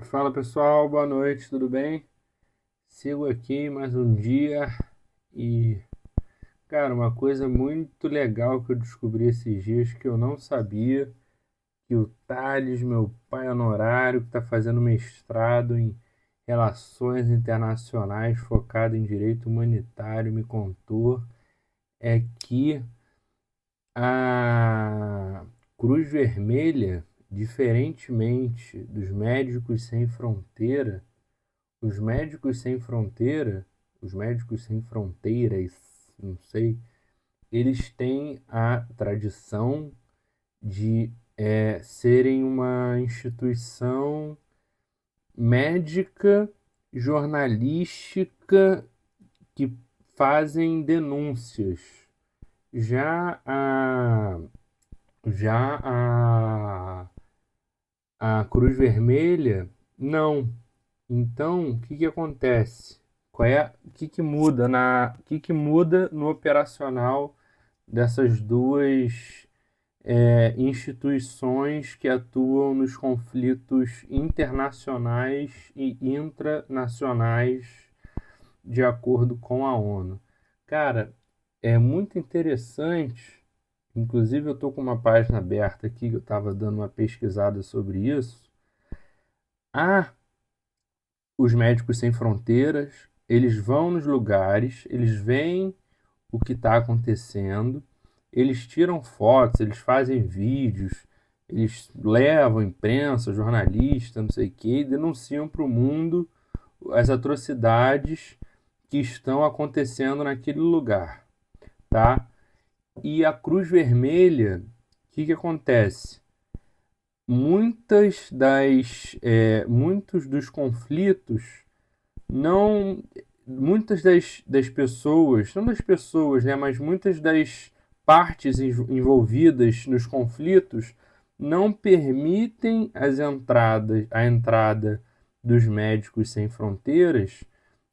Fala pessoal, boa noite, tudo bem? Sigo aqui mais um dia e, cara, uma coisa muito legal que eu descobri esses dias que eu não sabia, que o Thales, meu pai honorário, que está fazendo mestrado em Relações Internacionais, focado em Direito Humanitário, me contou, é que a Cruz Vermelha, diferentemente dos Médicos Sem Fronteira, os Médicos Sem Fronteira, os Médicos Sem Fronteiras, não sei, eles têm a tradição de serem uma instituição médica, jornalística, que fazem denúncias. Já a, já a Cruz Vermelha, não. Então, o que que acontece? O que que muda no operacional dessas duas instituições que atuam nos conflitos internacionais e intranacionais de acordo com a ONU? Cara, é muito interessante. Inclusive, eu estou com uma página aberta aqui que eu estava dando uma pesquisada sobre isso. A Os Médicos Sem Fronteiras, eles vão nos lugares, eles veem o que está acontecendo, eles tiram fotos, eles fazem vídeos, eles levam imprensa, jornalista, não sei o que, e denunciam para o mundo as atrocidades que estão acontecendo naquele lugar, tá? E a Cruz Vermelha, o que que acontece? Muitos dos conflitos não muitas das pessoas, não das pessoas, né, mas muitas das partes envolvidas nos conflitos não permitem a entrada dos Médicos Sem Fronteiras,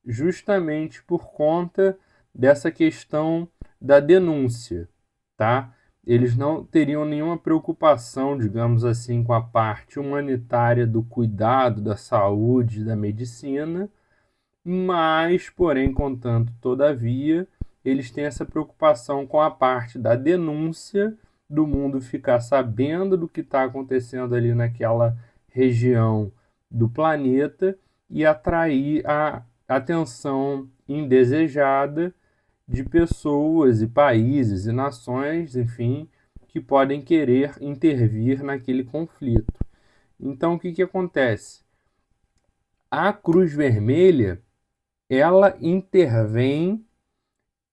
justamente por conta dessa questão da denúncia, tá? Eles não teriam nenhuma preocupação, digamos assim, com a parte humanitária do cuidado, da saúde, da medicina, mas, porém, contanto, todavia, eles têm essa preocupação com a parte da denúncia, do mundo ficar sabendo do que está acontecendo ali naquela região do planeta e atrair a atenção indesejada de pessoas e países e nações, enfim, que podem querer intervir naquele conflito. Então, o que que acontece? A Cruz Vermelha, ela intervém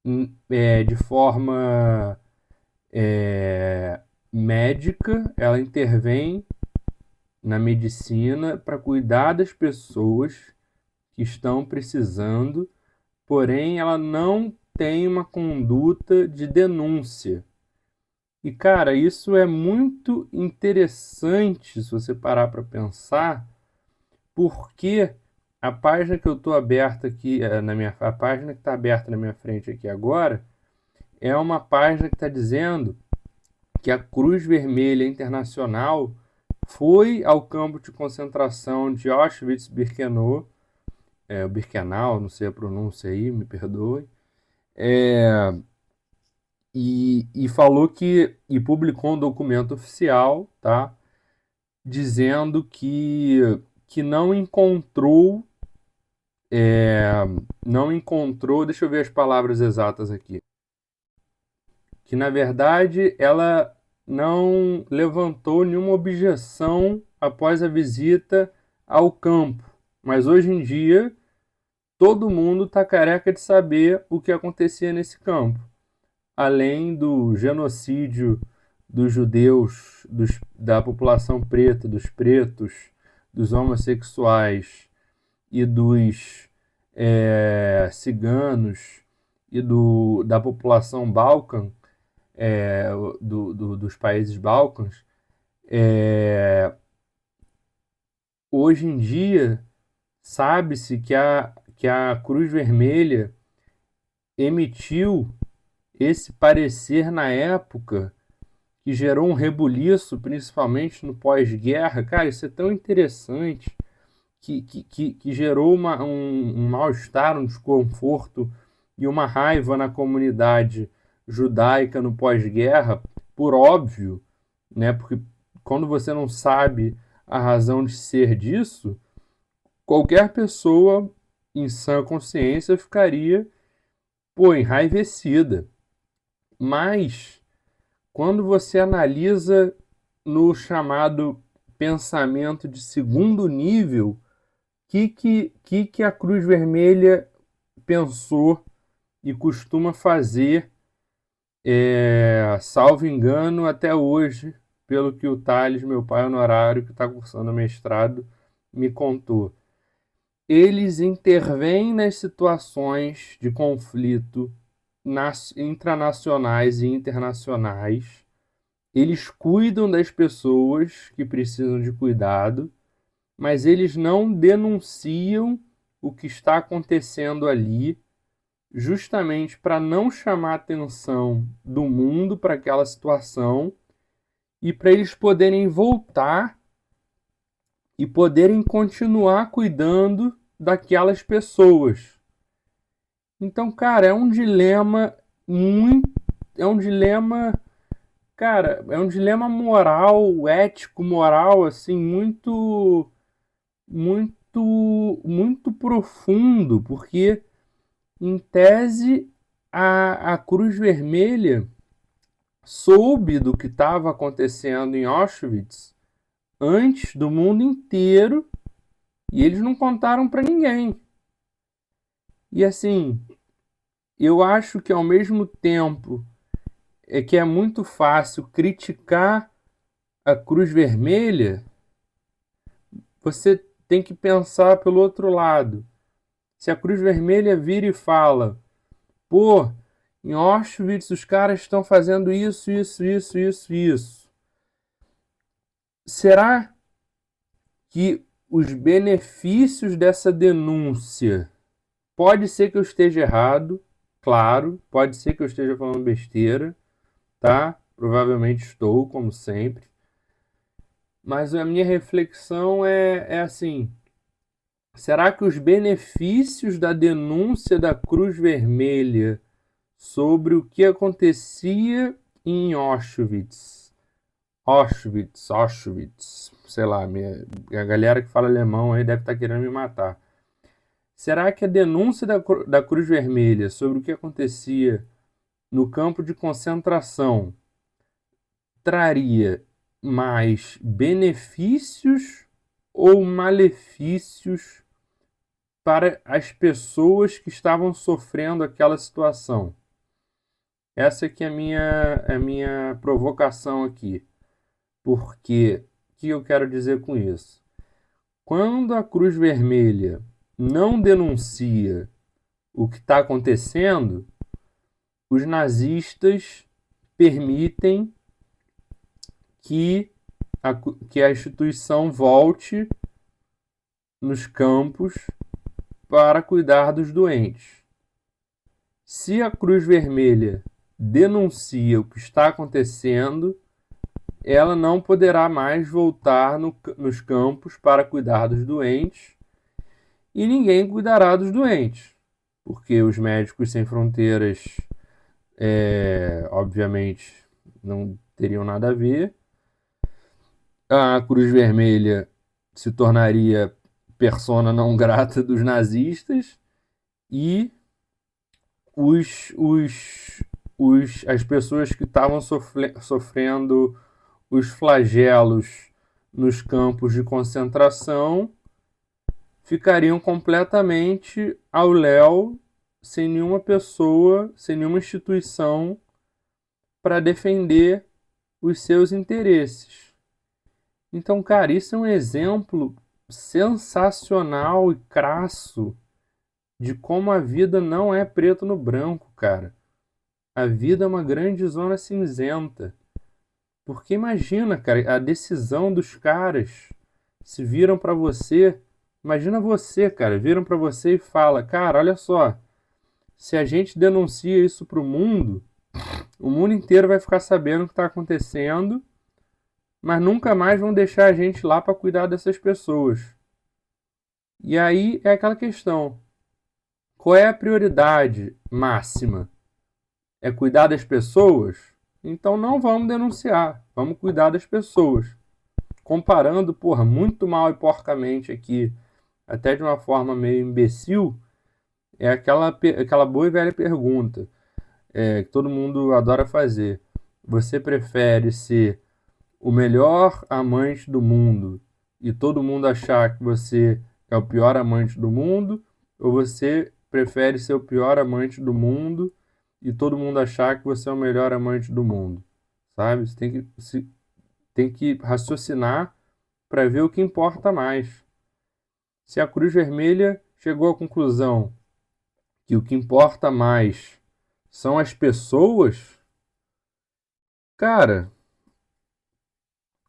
de forma médica, ela intervém na medicina para cuidar das pessoas que estão precisando, porém ela não tem uma conduta de denúncia. E cara, isso é muito interessante se você parar para pensar, porque a página que eu estou aberta aqui, a página que está aberta na minha frente aqui agora, é uma página que está dizendo que a Cruz Vermelha Internacional foi ao campo de concentração de Auschwitz-Birkenau, Birkenau, não sei a pronúncia aí, me perdoe, é, e falou e publicou um documento oficial, tá, dizendo que é, não encontrou, deixa eu ver as palavras exatas aqui, que na verdade ela não levantou nenhuma objeção após a visita ao campo, mas hoje em dia todo mundo está careca de saber o que acontecia nesse campo, além do genocídio dos judeus, da população preta, dos pretos, dos homossexuais e dos ciganos e da população balcã, dos países balcãs, é, hoje em dia sabe-se que a Cruz Vermelha emitiu esse parecer na época que gerou um rebuliço, principalmente no pós-guerra. Cara, isso é tão interessante que gerou um mal-estar, um desconforto e uma raiva na comunidade judaica no pós-guerra, por óbvio, né? Porque quando você não sabe a razão de ser disso, qualquer pessoa em sã consciência ficaria, pô, enraivecida. Mas quando você analisa no chamado pensamento de segundo nível, que a Cruz Vermelha pensou e costuma fazer, salvo engano, até hoje, pelo que o Thales, meu pai honorário, que está cursando mestrado, me contou. Eles intervêm nas situações de conflito intranacionais e internacionais. Eles cuidam das pessoas que precisam de cuidado, mas eles não denunciam o que está acontecendo ali, justamente para não chamar a atenção do mundo para aquela situação e para eles poderem voltar e poderem continuar cuidando daquelas pessoas. Então, cara, é um dilema muito. É um dilema. Cara, é um dilema moral, ético, moral, assim, muito profundo, porque, em tese, a Cruz Vermelha soube do que estava acontecendo em Auschwitz antes do mundo inteiro e eles não contaram para ninguém. E assim, eu acho que ao mesmo tempo que é muito fácil criticar a Cruz Vermelha, você tem que pensar pelo outro lado. Se a Cruz Vermelha vira e fala, pô, em Auschwitz os caras estão fazendo isso, isso, isso, isso, isso. Será que os benefícios dessa denúncia, pode ser que eu esteja errado, claro, pode ser que eu esteja falando besteira, tá? Provavelmente estou, como sempre. Mas a minha reflexão é assim: será que os benefícios da denúncia da Cruz Vermelha sobre o que acontecia em Auschwitz, sei lá, a galera que fala alemão aí deve estar querendo me matar. Será que a denúncia da Cruz Vermelha sobre o que acontecia no campo de concentração traria mais benefícios ou malefícios para as pessoas que estavam sofrendo aquela situação? Essa que é a minha provocação aqui. Porque, o que eu quero dizer com isso? Quando a Cruz Vermelha não denuncia o que está acontecendo, os nazistas permitem que a instituição volte nos campos para cuidar dos doentes. Se a Cruz Vermelha denuncia o que está acontecendo, ela não poderá mais voltar nos campos para cuidar dos doentes e ninguém cuidará dos doentes, porque os Médicos Sem Fronteiras, obviamente, não teriam nada a ver. A Cruz Vermelha se tornaria persona não grata dos nazistas e as pessoas que estavam sofrendo os flagelos nos campos de concentração ficariam completamente ao léu, sem nenhuma pessoa, sem nenhuma instituição para defender os seus interesses. Então, cara, isso é um exemplo sensacional e crasso de como a vida não é preto no branco, cara. A vida é uma grande zona cinzenta. Porque imagina, cara, a decisão dos caras se viram para você. Imagina você, cara, viram para você e fala, cara, olha só, se a gente denuncia isso pro mundo, o mundo inteiro vai ficar sabendo o que está acontecendo, mas nunca mais vão deixar a gente lá para cuidar dessas pessoas. E aí é aquela questão: qual é a prioridade máxima? É cuidar das pessoas? Então não vamos denunciar, vamos cuidar das pessoas. Comparando, porra, muito mal e porcamente aqui, até de uma forma meio imbecil, é aquela boa e velha pergunta, que todo mundo adora fazer. Você prefere ser o melhor amante do mundo e todo mundo achar que você é o pior amante do mundo? Ou você prefere ser o pior amante do mundo e todo mundo achar que você é o melhor amante do mundo? Sabe? Tem que raciocinar para ver o que importa mais. Se a Cruz Vermelha chegou à conclusão que o que importa mais são as pessoas, cara,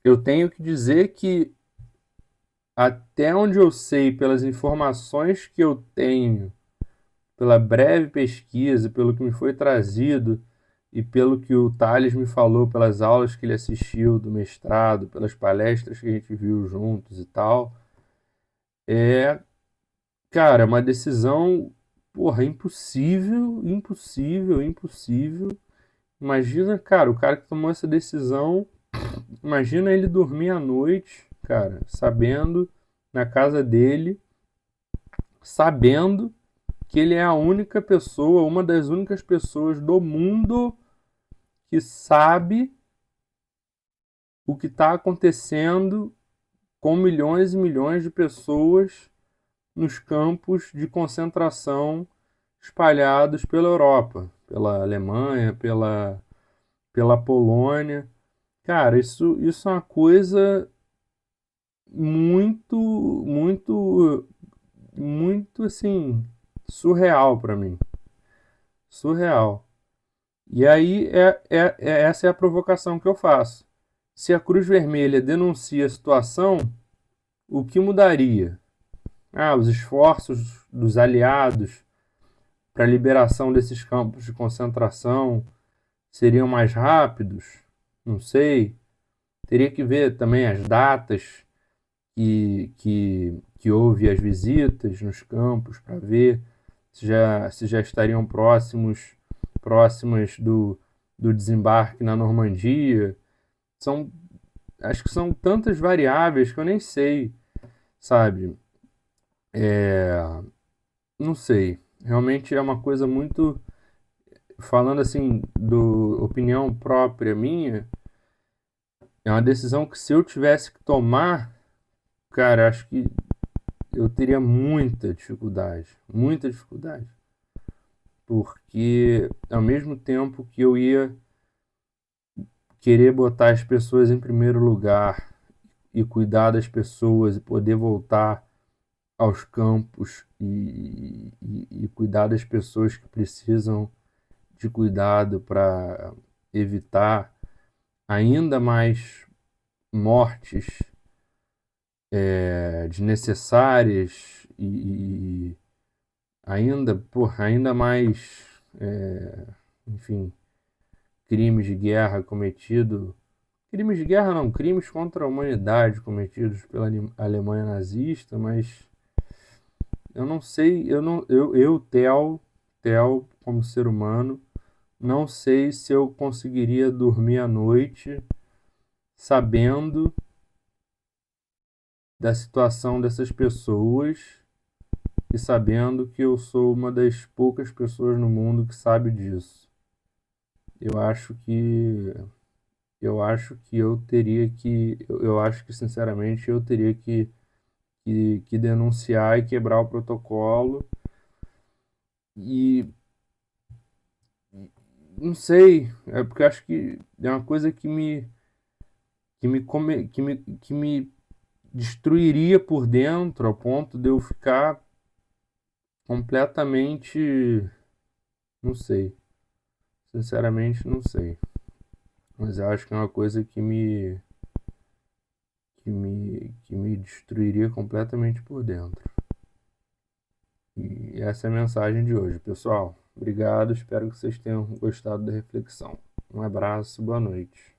eu tenho que dizer que até onde eu sei, pelas informações que eu tenho, pela breve pesquisa, pelo que me foi trazido e pelo que o Thales me falou, pelas aulas que ele assistiu do mestrado, pelas palestras que a gente viu juntos e tal, é, cara, uma decisão, porra, impossível, impossível, impossível. Imagina, cara, o cara que tomou essa decisão, imagina ele dormir à noite, cara, sabendo, na casa dele, sabendo que ele é a única pessoa, uma das únicas pessoas do mundo que sabe o que está acontecendo com milhões e milhões de pessoas nos campos de concentração espalhados pela Europa, pela Alemanha, pela Polônia. Cara, isso é uma coisa muito, muito, muito assim, surreal para mim. Surreal. E aí essa é a provocação que eu faço. Se a Cruz Vermelha denuncia a situação, o que mudaria? Ah, os esforços dos aliados para a liberação desses campos de concentração seriam mais rápidos? Não sei. Teria que ver também as datas que houve as visitas nos campos para ver se já estariam próximas do desembarque na Normandia. São, acho que são tantas variáveis que eu nem sei, sabe? É, não sei. Realmente é uma coisa muito, falando assim, do opinião própria minha, é uma decisão que se eu tivesse que tomar, cara, acho que eu teria muita dificuldade, porque ao mesmo tempo que eu ia querer botar as pessoas em primeiro lugar e cuidar das pessoas e poder voltar aos campos e cuidar das pessoas que precisam de cuidado para evitar ainda mais mortes desnecessárias e ainda mais, enfim, crimes de guerra cometidos. Crimes de guerra não, crimes contra a humanidade cometidos pela Alemanha nazista, mas eu não sei, eu não, Theo, como ser humano, não sei se eu conseguiria dormir à noite sabendo da situação dessas pessoas e sabendo que eu sou uma das poucas pessoas no mundo que sabe disso. Eu acho que eu acho que eu acho que sinceramente eu teria que denunciar e quebrar o protocolo e não sei, é porque eu acho que é uma coisa que me destruiria por dentro ao ponto de eu ficar completamente, não sei, sinceramente não sei, mas eu acho que é uma coisa que me destruiria completamente por dentro. E essa é a mensagem de hoje, pessoal. Obrigado, espero que vocês tenham gostado da reflexão. Um abraço, boa noite.